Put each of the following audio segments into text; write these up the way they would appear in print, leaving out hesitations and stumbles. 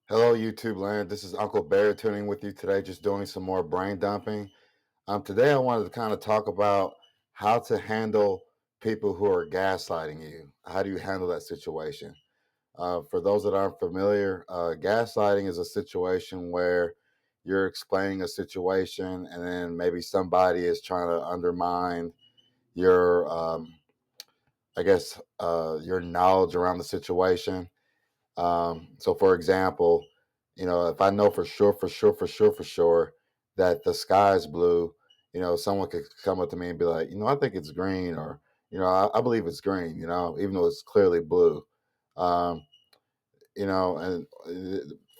Hello, YouTube land. This is Uncle Bear tuning with you today, just doing some more brain dumping. Today, I wanted to kind of talk about how to handle people who are gaslighting you. How do you handle that situation? For those that aren't familiar, gaslighting is a situation where you're explaining a situation and then maybe somebody is trying to undermine your, your knowledge around the situation. So, for example, if I know for sure that the sky is blue, someone could come up to me and be like, I think it's green, or I believe it's green, even though it's clearly blue. Um, and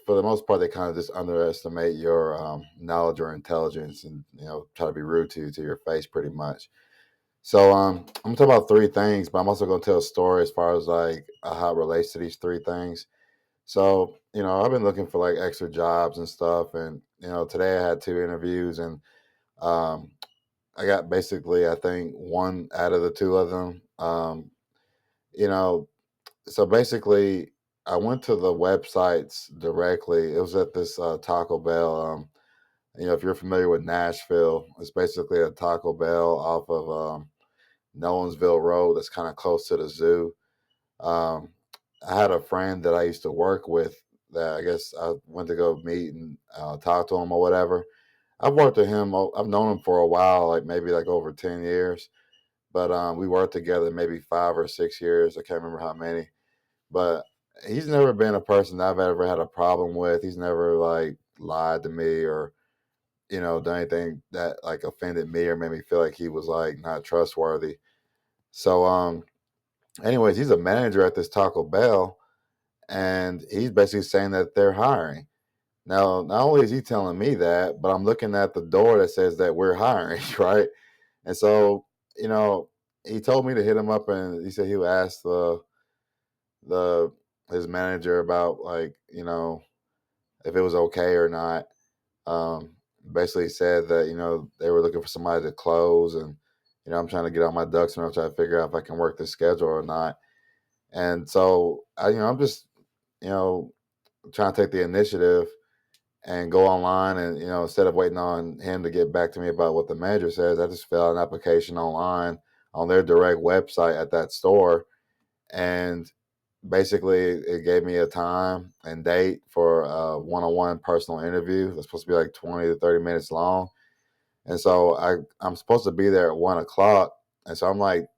for the most part, they kind of just underestimate your knowledge or intelligence, and try to be rude to your face, pretty much. So, I'm gonna talk about three things, but I'm also gonna tell a story as far as like how it relates to these three things. So, I've been looking for like extra jobs and stuff. And, today I had two interviews, and um, I got basically, I think, one out of the two of them. You know, so basically, I went to the websites directly. It was at this Taco Bell. If you're familiar with Nashville, it's basically a Taco Bell off of Nolensville Road that's kind of close to the zoo. Um, I had a friend that I used to work with that I guess I went to go meet and talk to him or whatever. I've worked with him. I've known him for a while, like maybe like over 10 years. But we worked together maybe 5 or 6 years. I can't remember how many. But he's never been a person that I've ever had a problem with. He's never like lied to me or done anything that like offended me or made me feel like he was like not trustworthy. So anyways, he's a manager at this Taco Bell, and he's basically saying that they're hiring. Now, not only is he telling me that, but I'm looking at the door that says that we're hiring, right? And so, you know, he told me to hit him up, and he said he would ask the his manager about like, if it was okay or not. Um, Basically said that they were looking for somebody to close, and I'm trying to get all my ducks in a row, trying to figure out if I can work the schedule or not. And so, I'm just you know trying to take the initiative and go online, and instead of waiting on him to get back to me about what the manager says, I just fill out an application online on their direct website at that store. And basically it gave me a time and date for a one-on-one personal interview that's supposed to be like 20 to 30 minutes long. And so I'm supposed to be there at 1 o'clock. And so I'm like,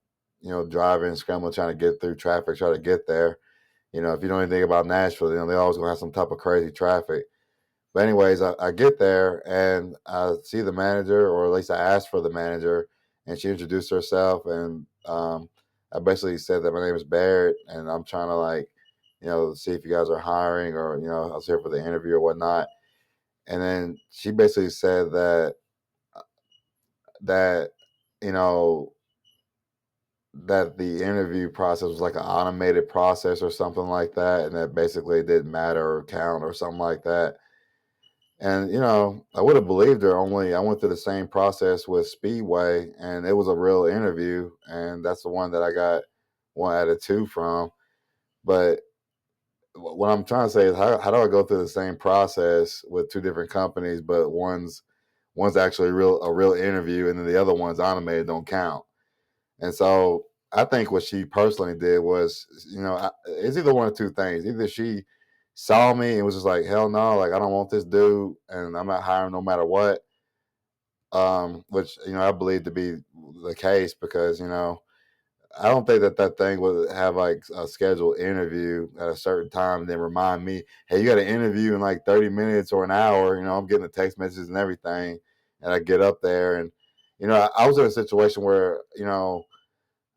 driving, scrambling, trying to get through traffic, try to get there. If you know anything about Nashville, they always gonna have some type of crazy traffic. But anyways, I get there and I see the manager, or at least I asked for the manager, and she introduced herself. And I basically said that my name is Barrett, and I'm trying to like, see if you guys are hiring, or I was here for the interview or whatnot. And then she basically said that you know that the interview process was like an automated process or something like that, and that basically it didn't matter or count or something like that. And I would have believed her. Only I went through the same process with Speedway, and it was a real interview, and that's the one that I got 1 out of 2 from. But what I'm trying to say is, how do I go through the same process with two different companies, but one's actually a real interview, and then the other one's automated, don't count. And so I think what she personally did was, it's either one of two things. Either she saw me and was just like, hell no, like I don't want this dude, and I'm not hiring no matter what. Which I believe to be the case, because I don't think that thing would have like a scheduled interview at a certain time, and then remind me, hey, you got an interview in like 30 minutes or an hour. I'm getting the text messages and everything, and I get up there, and I was in a situation where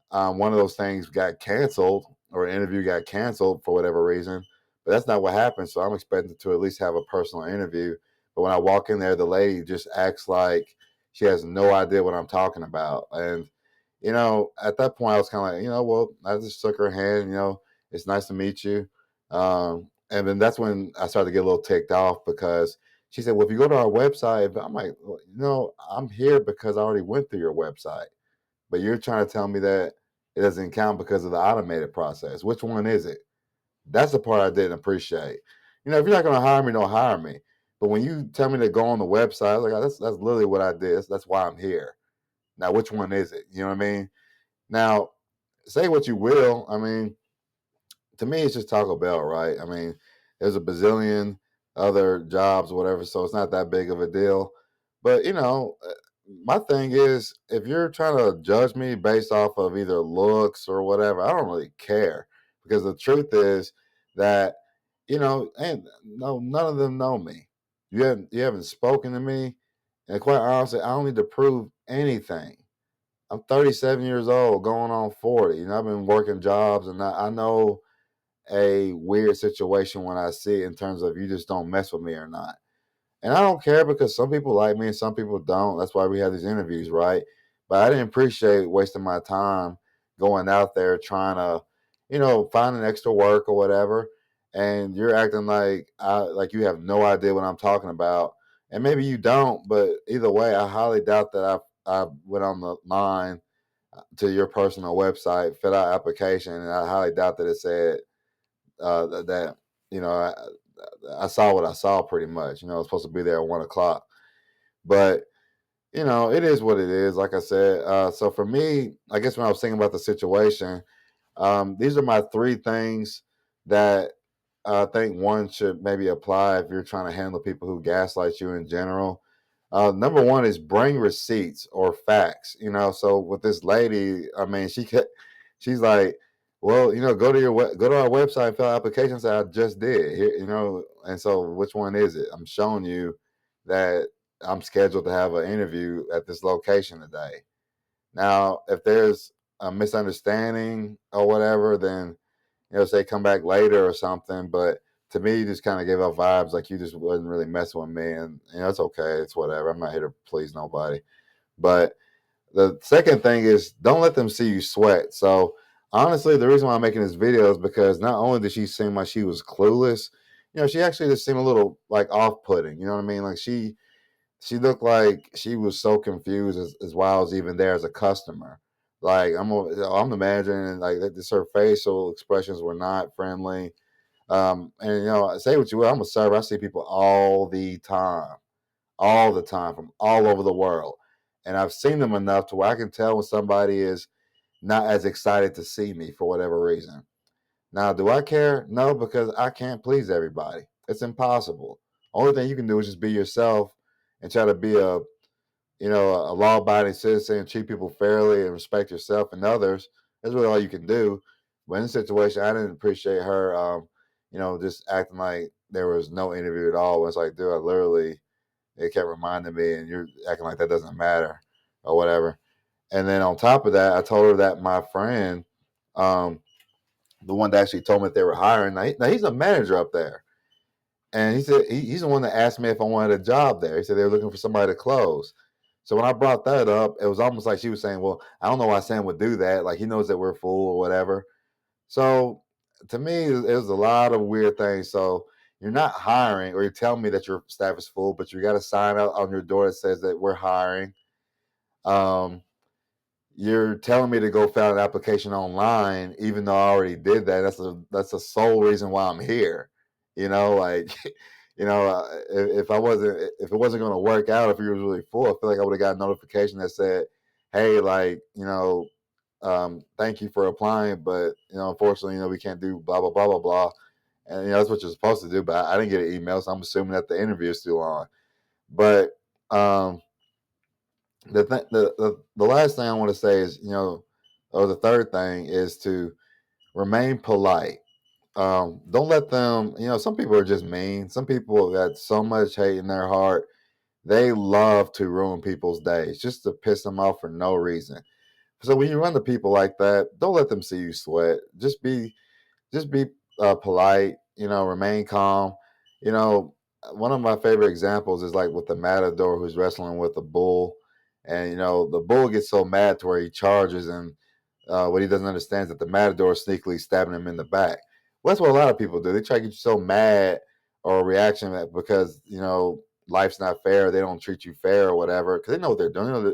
one of those things got canceled, or an interview got canceled for whatever reason. But that's not what happened. So I'm expecting to at least have a personal interview. But when I walk in there, the lady just acts like she has no idea what I'm talking about. And, at that point, I was kind of like, well, I just shook her hand, it's nice to meet you. And then that's when I started to get a little ticked off, because she said, well, if you go to our website, I'm like, well, I'm here because I already went through your website. But you're trying to tell me that it doesn't count because of the automated process. Which one is it? That's the part I didn't appreciate. If you're not going to hire me, don't hire me. But when you tell me to go on the website, like that's literally what I did. That's why I'm here. Now, which one is it? You know what I mean? Now, say what you will. I mean, to me, it's just Taco Bell, right? I mean, there's a bazillion other jobs, whatever, so it's not that big of a deal. But my thing is, if you're trying to judge me based off of either looks or whatever, I don't really care because the truth is that and no, none of them know me. You haven't spoken to me, and quite honestly, I don't need to prove anything. I'm 37 years old, going on 40. I've been working jobs, and I know a weird situation when I see it in terms of you just don't mess with me or not. And I don't care because some people like me and some people don't. That's why we have these interviews, right? But I didn't appreciate wasting my time going out there trying to, find an extra work or whatever. And you're acting like you have no idea what I'm talking about. And maybe you don't, but either way, I highly doubt that I went on the line to your personal website, fill out application, and I highly doubt that it said that I saw what I saw pretty much. I was supposed to be there at 1 o'clock, but it is what it is. Like I said, so for me, I guess when I was thinking about the situation, these are my three things that I think one should maybe apply if you're trying to handle people who gaslight you in general. Number one is bring receipts or facts. So with this lady, I mean, she's like, well, go to our website, fill out applications. I just did, here, and so which one is it? I'm showing you that I'm scheduled to have an interview at this location today. Now, if there's a misunderstanding or whatever, then say come back later or something. But to me, you just kind of gave off vibes like you just wasn't really messing with me, and it's okay, it's whatever. I'm not here to please nobody. But the second thing is don't let them see you sweat. So honestly, the reason why I'm making this video is because not only did she seem like she was clueless, she actually just seemed a little like off-putting. You know what I mean? Like she looked like she was so confused as why I was even there as a customer. Like I'm the manager, and like this, her facial expressions were not friendly. And say what you will, I'm a server. I see people all the time from all over the world, and I've seen them enough to where I can tell when somebody is not as excited to see me for whatever reason. Now, do I care? No, because I can't please everybody. It's impossible. Only thing you can do is just be yourself and try to be a law-abiding citizen and treat people fairly and respect yourself and others. That's really all you can do. But in this situation, I didn't appreciate her, just acting like there was no interview at all. It's like, dude, I literally, it kept reminding me, and you're acting like that doesn't matter or whatever. And then on top of that, I told her that my friend, um, the one that actually told me that they were hiring, now he's a manager up there. And he said he's the one that asked me if I wanted a job there. He said they were looking for somebody to close. So when I brought that up, it was almost like she was saying, "Well, I don't know why Sam would do that. Like he knows that we're full or whatever." So to me, it was a lot of weird things. So you're not hiring, or you're telling me that your staff is full, but you got a sign out on your door that says that we're hiring. Um, you're telling me to go fill out an application online, even though I already did that. That's the sole reason why I'm here. Like, if it wasn't going to work out, if you was really full, I feel like I would have got a notification that said, "Hey, like, thank you for applying, but unfortunately, we can't do blah blah blah blah blah." And that's what you're supposed to do. But I didn't get an email, so I'm assuming that the interview is still on. But the last thing I want to say is, or the third thing is to remain polite. Don't let them, some people are just mean. Some people got so much hate in their heart. They love to ruin people's days just to piss them off for no reason. So when you run to people like that, don't let them see you sweat. Just be polite, remain calm. You know, one of my favorite examples is like with the matador who's wrestling with the bull. And, the bull gets so mad to where he charges, and what he doesn't understand is that the matador is sneakily stabbing him in the back. Well, that's what a lot of people do. They try to get you so mad or a reaction because, life's not fair. They don't treat you fair or whatever because they know what they're doing.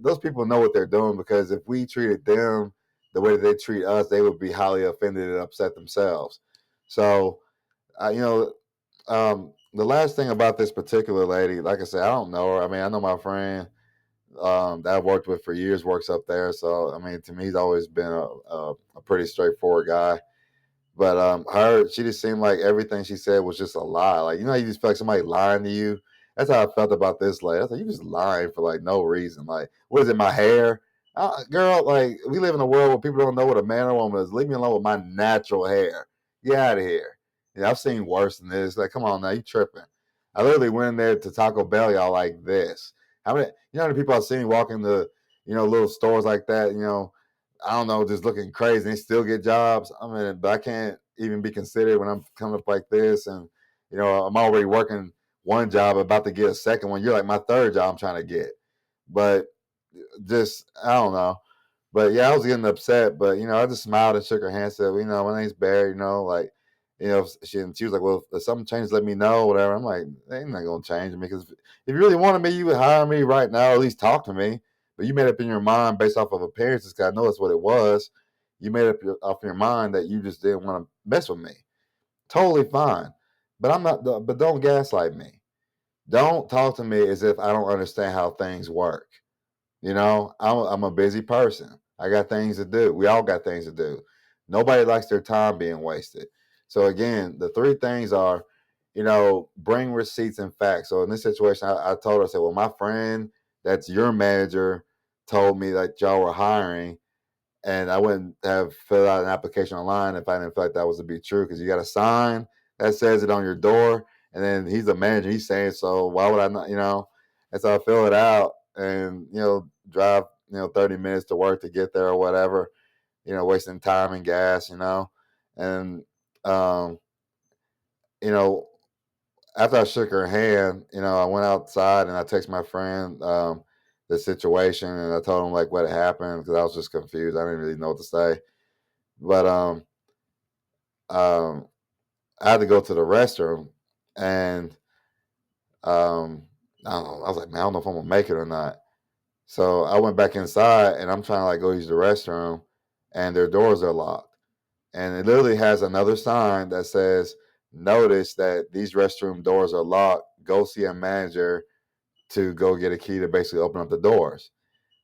Those people know what they're doing because if we treated them the way that they treat us, they would be highly offended and upset themselves. So, uh, you know, The last thing about this particular lady, like I said, I don't know her. I mean, I know my friend that I've worked with for years works up there. So, I mean, to me, he's always been a pretty straightforward guy. But she just seemed like everything she said was just a lie. Like, you know, you just feel like somebody lying to you. That's how I felt about this lady. I was like, you just lying for like no reason. Like, what is it, my hair? Girl, like, we live in a world where people don't know what a man or woman is. Leave me alone with my natural hair. Get out of here. Yeah, I've seen worse than this. Like, come on now, you tripping. I literally went in there to Taco Bell, y'all, like this. How many people I've seen walking the, little stores like that, I don't know, just looking crazy. And they still get jobs. I mean, but I can't even be considered when I'm coming up like this. And, I'm already working one job, about to get a second one. You're like my third job I'm trying to get. But just, I don't know. But yeah, I was getting upset. But, I just smiled and shook her hand, said, my name's Barry, like, she was like, well, if something changes, let me know, whatever. I'm like, they ain't not going to change me because if you really wanted me, you would hire me right now, or at least talk to me. But you made up in your mind based off of appearances, because I know that's what it was. You made up off your mind that you just didn't want to mess with me. Totally fine. But I'm not. But don't gaslight me. Don't talk to me as if I don't understand how things work. I'm a busy person. I got things to do. We all got things to do. Nobody likes their time being wasted. So again, the three things are, bring receipts and facts. So in this situation, I told her, I said, well, my friend that's your manager told me that y'all were hiring, and I wouldn't have filled out an application online if I didn't feel like that was to be true, because you got a sign that says it on your door, and then he's the manager, he's saying so. Why would I not? And so I fill it out, and drive 30 minutes to work to get there or whatever. Wasting time and gas. And um, you know after I shook her hand, I went outside and I texted my friend the situation, and I told him like what had happened, because I was just confused. I didn't really know what to say. But um, I had to go to the restroom, and I don't know. I was like, man, I don't know if I'm gonna make it or not. So I went back inside, and I'm trying to like go use the restroom, and their doors are locked, and it literally has another sign that says, "Notice that these restroom doors are locked. Go see a manager to go get a key to basically open up the doors."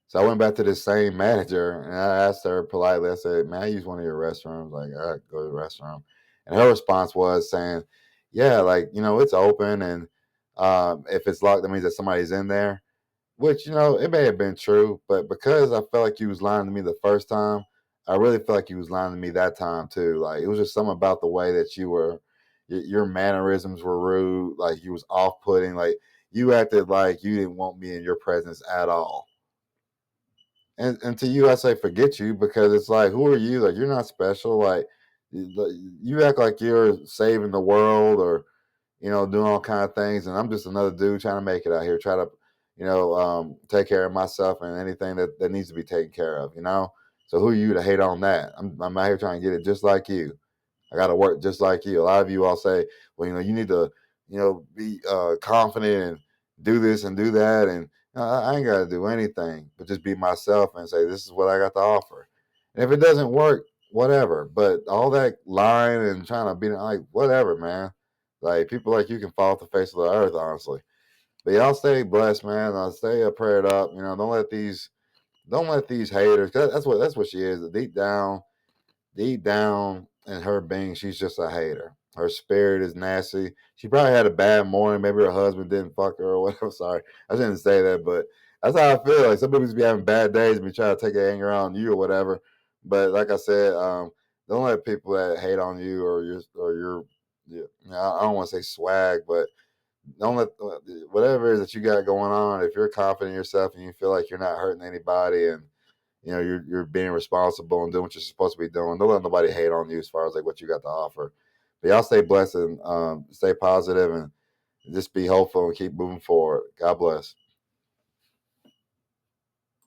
So I went back to this same manager, and I asked her politely, I said, "Man, I use one of your restrooms. Like, I go to the restroom." And her response was saying, "Yeah, like, it's open, and if it's locked, that means that somebody's in there." Which, it may have been true, but because I felt like you was lying to me the first time, I really felt like you was lying to me that time too. Like, it was just something about the way that you were, your mannerisms were rude. Like, you was off putting. Like, you acted like you didn't want me in your presence at all. And to you, I say forget you, because it's like, who are you? Like, you're not special. Like, you act like you're saving the world, or doing all kind of things, and I'm just another dude trying to make it out here, try to take care of myself and anything that needs to be taken care of. So who are you to hate on that? I'm out here trying to get it just like you. I got to work just like you. A lot of you all say, well, you need to, be confident and do this and do that. And I ain't got to do anything but just be myself and say, this is what I got to offer. And if it doesn't work, whatever. But all that lying and trying to be like, whatever, man. Like, people like you can fall off the face of the earth, honestly. But y'all stay blessed, man. Stay prayed up. Don't let these haters. That's what she is. Deep down in her being, she's just a hater. Her spirit is nasty. She probably had a bad morning. Maybe her husband didn't fuck her or whatever. Sorry, I shouldn't say that, but that's how I feel. Like, some people just be having bad days and be trying to take their anger out on you or whatever. But like I said, don't let people that hate on you or I don't want to say swag, but don't let whatever it is that you got going on. If you're confident in yourself and you feel like you're not hurting anybody, and you're being responsible and doing what you're supposed to be doing, don't let nobody hate on you as far as like what you got to offer. But y'all stay blessed and stay positive, and just be hopeful and keep moving forward. God bless.